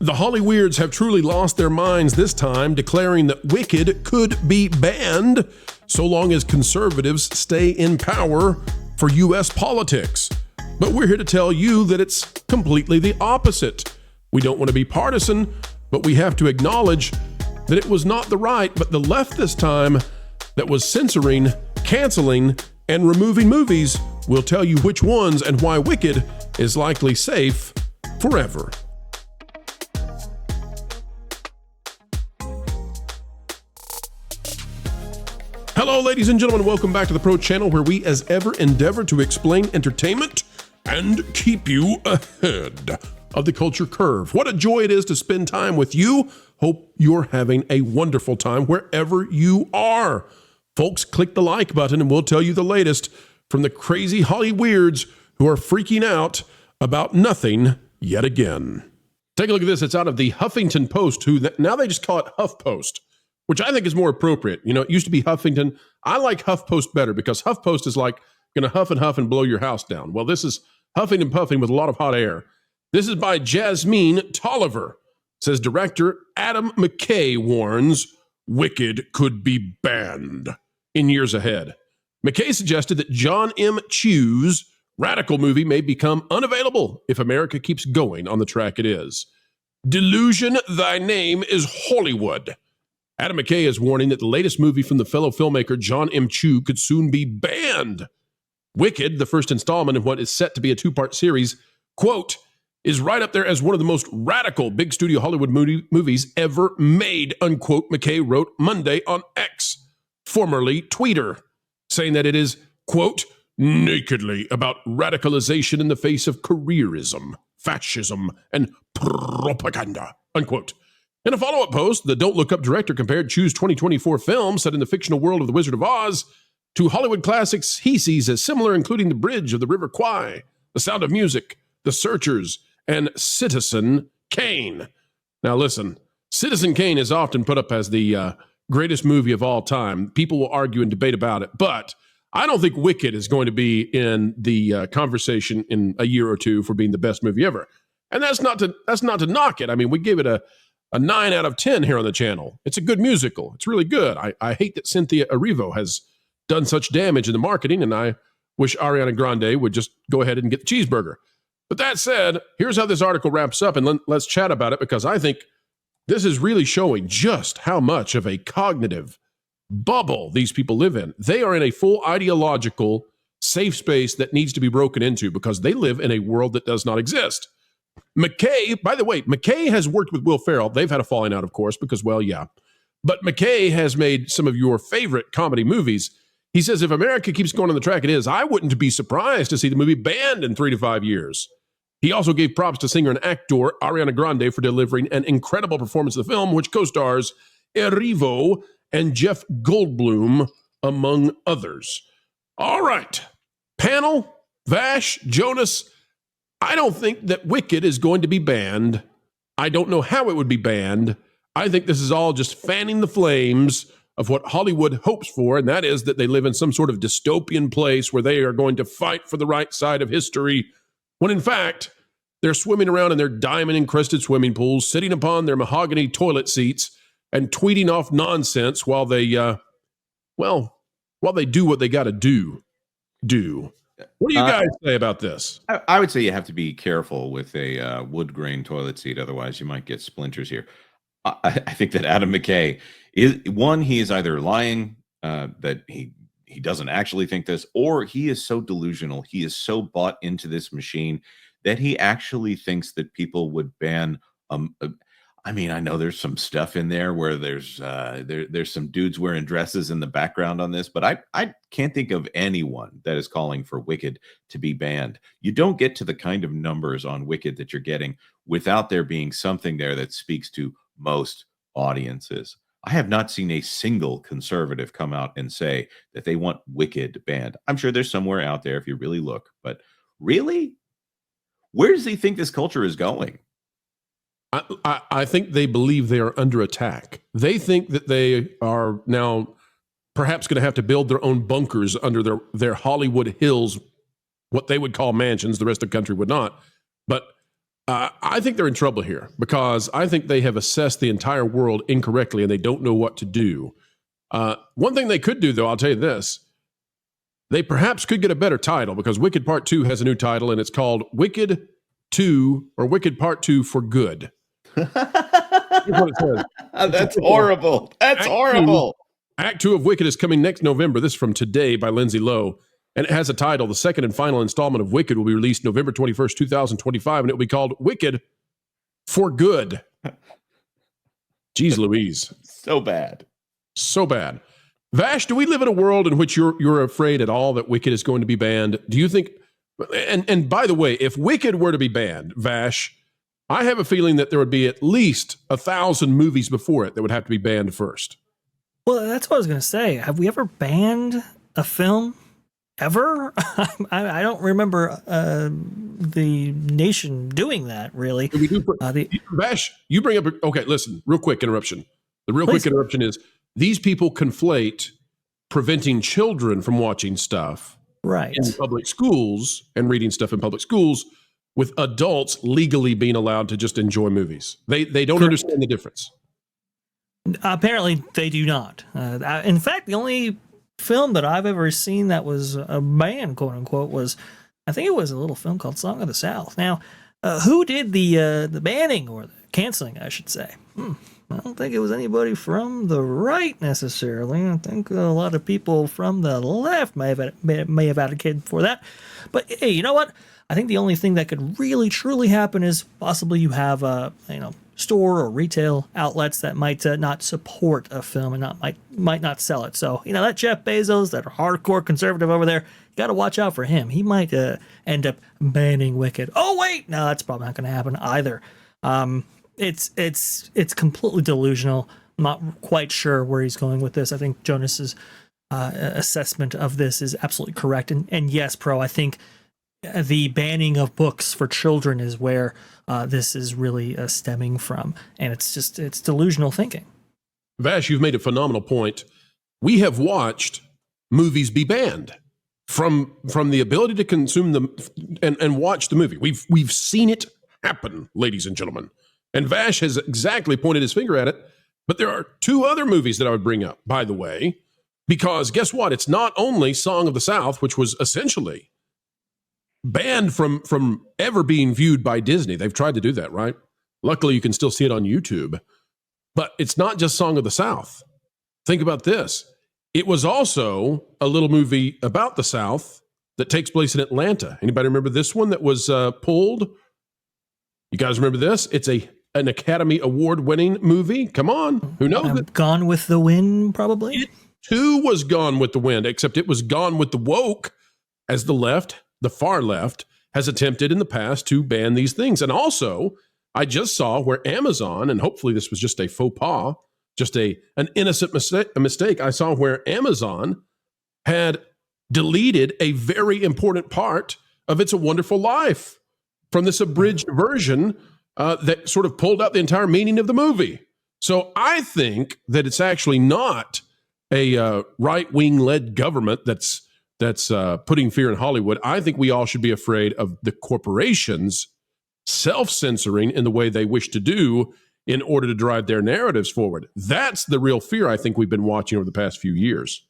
The Hollyweirds have truly lost their minds this time, declaring that Wicked could be banned so long as conservatives stay in power for U.S. politics. But we're here to tell you that it's completely the opposite. We don't want to be partisan, but we have to acknowledge that it was not the right, but the left this time that was censoring, canceling, and removing movies. We'll tell you which ones and why Wicked is likely safe forever. Hello, ladies and gentlemen. Welcome back to the Pro Channel, where we, as ever, endeavor to explain entertainment and keep you ahead of the culture curve. What a joy it is to spend time with you. Hope you're having a wonderful time wherever you are. Folks, click the like button and we'll tell you the latest from the crazy Hollyweirds who are freaking out about nothing yet again. Take a look at this. It's out of the Huffington Post, now they just call it HuffPost, which I think is more appropriate. You know, it used to be Huffington. I like HuffPost better because HuffPost is like going to huff and blow your house down. Well, this is huffing and puffing with a lot of hot air. This is by Jasmine Tolliver. Says director Adam McKay warns Wicked could be banned in years ahead. McKay suggested that John M. Chu's radical movie may become unavailable if America keeps going on the track it is. Delusion, thy name is Hollywood. Adam McKay is warning that the latest movie from the fellow filmmaker John M. Chu could soon be banned. Wicked, the first installment in what is set to be a two-part series, quote, is right up there as one of the most radical big studio Hollywood movies ever made, unquote, McKay wrote Monday on X, formerly Twitter, saying that it is, quote, nakedly about radicalization in the face of careerism, fascism, and propaganda, unquote. In a follow-up post, the Don't Look Up director compared Chu's 2024 film set in the fictional world of The Wizard of Oz to Hollywood classics he sees as similar, including The Bridge of the River Kwai, The Sound of Music, The Searchers, and Citizen Kane. Now listen, Citizen Kane is often put up as the greatest movie of all time. People will argue and debate about it, but I don't think Wicked is going to be in the conversation in a year or two for being the best movie ever. And that's not to knock it. I mean, we gave it a 9 out of 10 here on the channel. It's a good musical. It's really good. I hate that Cynthia Erivo has done such damage in the marketing, and I wish Ariana Grande would just go ahead and get the cheeseburger. But that said, here's how this article wraps up, and let's chat about it, because I think this is really showing just how much of a cognitive bubble these people live in. They are in a full ideological safe space that needs to be broken into because they live in a world that does not exist. McKay, by the way, McKay has worked with Will Ferrell. They've had a falling out, of course, because, well, yeah. But McKay has made some of your favorite comedy movies. He says, if America keeps going on the track it is, I wouldn't be surprised to see the movie banned in 3 to 5 years. He also gave props to singer and actor Ariana Grande for delivering an incredible performance of the film, which co-stars Erivo and Jeff Goldblum, among others. All right. Panel, Vash, Jonas, I don't think that Wicked is going to be banned. I don't know how it would be banned. I think this is all just fanning the flames of what Hollywood hopes for, and that is that they live in some sort of dystopian place where they are going to fight for the right side of history, when in fact, they're swimming around in their diamond-encrusted swimming pools, sitting upon their mahogany toilet seats, and tweeting off nonsense while they do what they got to do. What do you guys say about this? I would say you have to be careful with a wood grain toilet seat. Otherwise, you might get splinters here. I think that Adam McKay he is either lying that he doesn't actually think this, or he is so delusional. He is so bought into this machine that he actually thinks that people would ban. I mean, I know there's some stuff in there where there's some dudes wearing dresses in the background on this, but I can't think of anyone that is calling for Wicked to be banned. You don't get to the kind of numbers on Wicked that you're getting without there being something there that speaks to most audiences. I have not seen a single conservative come out and say that they want Wicked banned. I'm sure there's somewhere out there if you really look, but really? Where does he think this culture is going? I think they believe they are under attack. They think that they are now perhaps going to have to build their own bunkers under their Hollywood hills, what they would call mansions, the rest of the country would not. But I think they're in trouble here because I think they have assessed the entire world incorrectly and they don't know what to do. One thing they could do, though, I'll tell you this. They perhaps could get a better title because Wicked Part 2 has a new title and it's called Wicked 2 or Wicked Part 2 for Good. That's horrible. That's horrible. Act 2 of Wicked is coming next November. This is from Today by Lindsay Lowe. And it has a title. The second and final installment of Wicked will be released November 21st, 2025, and it will be called Wicked for Good. Jeez Louise. So bad. So bad. Vash, do we live in a world in which you're afraid at all that Wicked is going to be banned? Do you think, and by the way, if Wicked were to be banned, Vash, I have a feeling that there would be at least 1,000 movies before it that would have to be banned first. Well, that's what I was going to say. Have we ever banned a film? Ever? I don't remember the nation doing that, really. Vash, you bring up... Okay, listen, real quick interruption. The real quick interruption is these people conflate preventing children from watching stuff in public schools and reading stuff in public schools with adults legally being allowed to just enjoy movies. They don't understand the difference. Apparently, they do not. In fact, the only film that I've ever seen that was a banned, quote unquote, was, I think it was a little film called Song of the South. Now, who did the banning or the canceling, I should say? I don't think it was anybody from the right necessarily. I think a lot of people from the left may have advocated for that. But hey, you know what? I think the only thing that could really truly happen is possibly you have store or retail outlets that might not support a film and might not sell it. So, that Jeff Bezos, that hardcore conservative over there, you got to watch out for him. He might end up banning Wicked. Oh, wait, no, that's probably not going to happen either. It's completely delusional. I'm not quite sure where he's going with this. I think Jonas's assessment of this is absolutely correct. And yes, Pro, I think the banning of books for children is where this is really stemming from. And it's delusional thinking. Vash, you've made a phenomenal point. We have watched movies be banned from the ability to consume them and watch the movie. We've seen it happen, ladies and gentlemen. And Vash has exactly pointed his finger at it. But there are two other movies that I would bring up, by the way, because guess what? It's not only Song of the South, which was essentially banned from ever being viewed by Disney. They've tried to do that, right? Luckily, you can still see it on YouTube. But it's not just Song of the South. Think about this. It was also a little movie about the South that takes place in Atlanta. Anybody remember this one that was pulled? You guys remember this? It's an Academy Award-winning movie. Come on. Who knows? Gone with the Wind, probably? It too was Gone with the Wind, except it was Gone with the Woke, as the far left, has attempted in the past to ban these things. And also, I just saw where Amazon, and hopefully this was just a faux pas, just an innocent mistake, I saw where Amazon had deleted a very important part of It's a Wonderful Life from this abridged version that sort of pulled out the entire meaning of the movie. So I think that it's actually not a right-wing led government that's putting fear in Hollywood. I think we all should be afraid of the corporations self-censoring in the way they wish to do in order to drive their narratives forward. That's the real fear I think we've been watching over the past few years.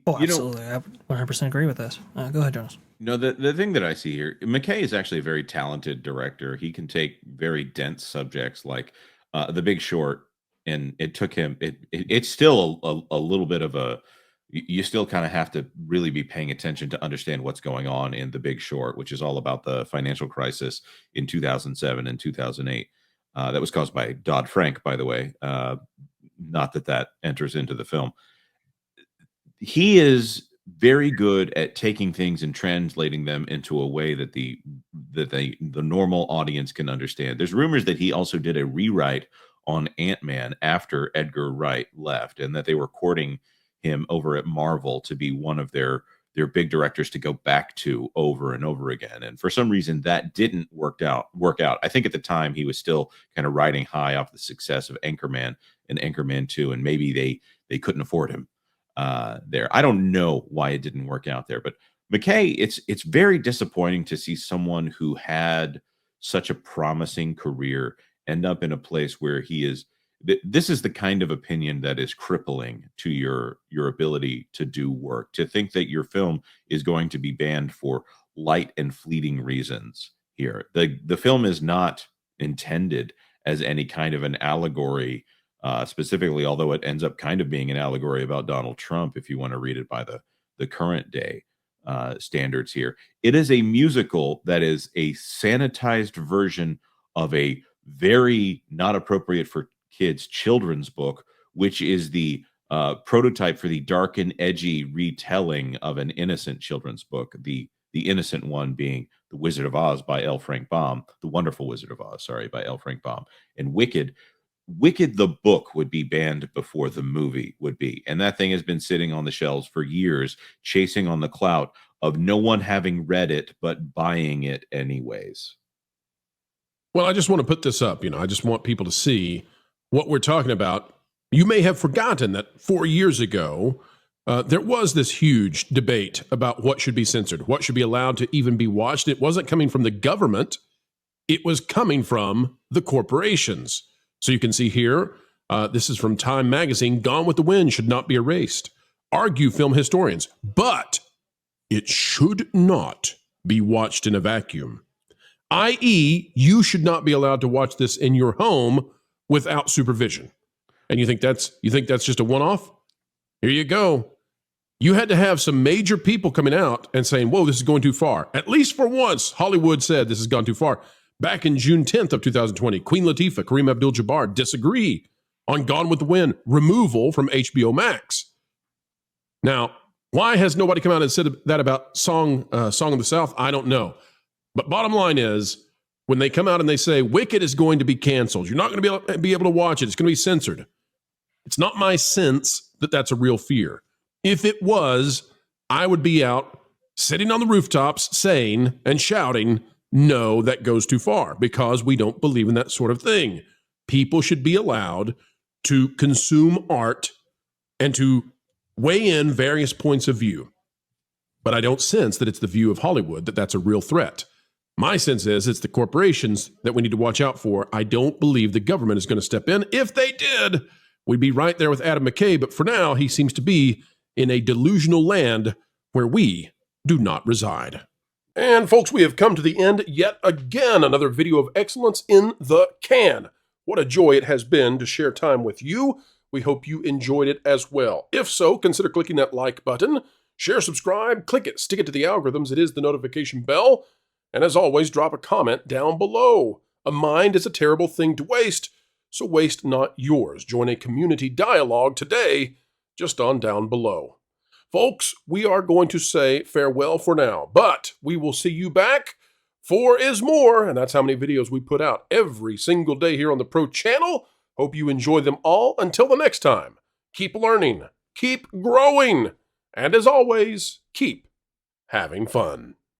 Oh, absolutely. I 100% agree with this. Go ahead, Jonas. No, the thing that I see here, McKay is actually a very talented director. He can take very dense subjects like The Big Short, and it took him, it's still a little bit of a, you still kind of have to really be paying attention to understand what's going on in The Big Short, which is all about the financial crisis in 2007 and 2008. That was caused by Dodd-Frank, by the way. Not that enters into the film. He is very good at taking things and translating them into a way that the normal audience can understand. There's rumors that he also did a rewrite on Ant-Man after Edgar Wright left, and that they were courting him over at Marvel to be one of their big directors to go back to over and over again. And for some reason that didn't work out. I think at the time he was still kind of riding high off the success of Anchorman and Anchorman 2, and maybe they couldn't afford him there. I don't know why it didn't work out there, but McKay, it's very disappointing to see someone who had such a promising career end up in a place where he is. This is the kind of opinion that is crippling to your ability to do work. To think that your film is going to be banned for light and fleeting reasons here. The film is not intended as any kind of an allegory, specifically, although it ends up kind of being an allegory about Donald Trump, if you want to read it by the current day standards here. It is a musical that is a sanitized version of a very not appropriate for kids children's book, which is the prototype for the dark and edgy retelling of an innocent children's book. The innocent one being The Wizard of Oz by L. Frank Baum, The Wonderful Wizard of Oz, sorry, by L. Frank Baum. And Wicked the book would be banned before the movie would be. And that thing has been sitting on the shelves for years, chasing on the clout of no one having read it, but buying it anyways. Well, I just want to put this up. I just want people to see what we're talking about. You may have forgotten that 4 years ago, there was this huge debate about what should be censored, what should be allowed to even be watched. It wasn't coming from the government. It was coming from the corporations. So you can see here, this is from Time Magazine, Gone with the Wind should not be erased. Argue film historians, but it should not be watched in a vacuum. i.e., you should not be allowed to watch this in your home without supervision. And you think that's just a one-off? Here you go. You had to have some major people coming out and saying, whoa, this is going too far. At least for once, Hollywood said this has gone too far. Back in June 10th of 2020, Queen Latifah, Kareem Abdul-Jabbar disagree on Gone with the Wind removal from HBO Max. Now, why has nobody come out and said that about Song of the South? I don't know. But bottom line is, when they come out and they say, Wicked is going to be canceled, you're not going to be able to watch it, it's going to be censored. It's not my sense that that's a real fear. If it was, I would be out sitting on the rooftops saying and shouting, no, that goes too far, because we don't believe in that sort of thing. People should be allowed to consume art and to weigh in various points of view. But I don't sense that it's the view of Hollywood that that's a real threat. My sense is it's the corporations that we need to watch out for. I don't believe the government is going to step in. If they did, we'd be right there with Adam McKay. But for now, he seems to be in a delusional land where we do not reside. And folks, we have come to the end yet again. Another video of excellence in the can. What a joy it has been to share time with you. We hope you enjoyed it as well. If so, consider clicking that like button. Share, subscribe, click it, stick it to the algorithms. It is the notification bell. And as always, drop a comment down below. A mind is a terrible thing to waste, so waste not yours. Join a community dialogue today, just on down below. Folks, we are going to say farewell for now, but we will see you back. 4 is more, and that's how many videos we put out every single day here on the Pro Channel. Hope you enjoy them all. Until the next time, keep learning, keep growing, and as always, keep having fun.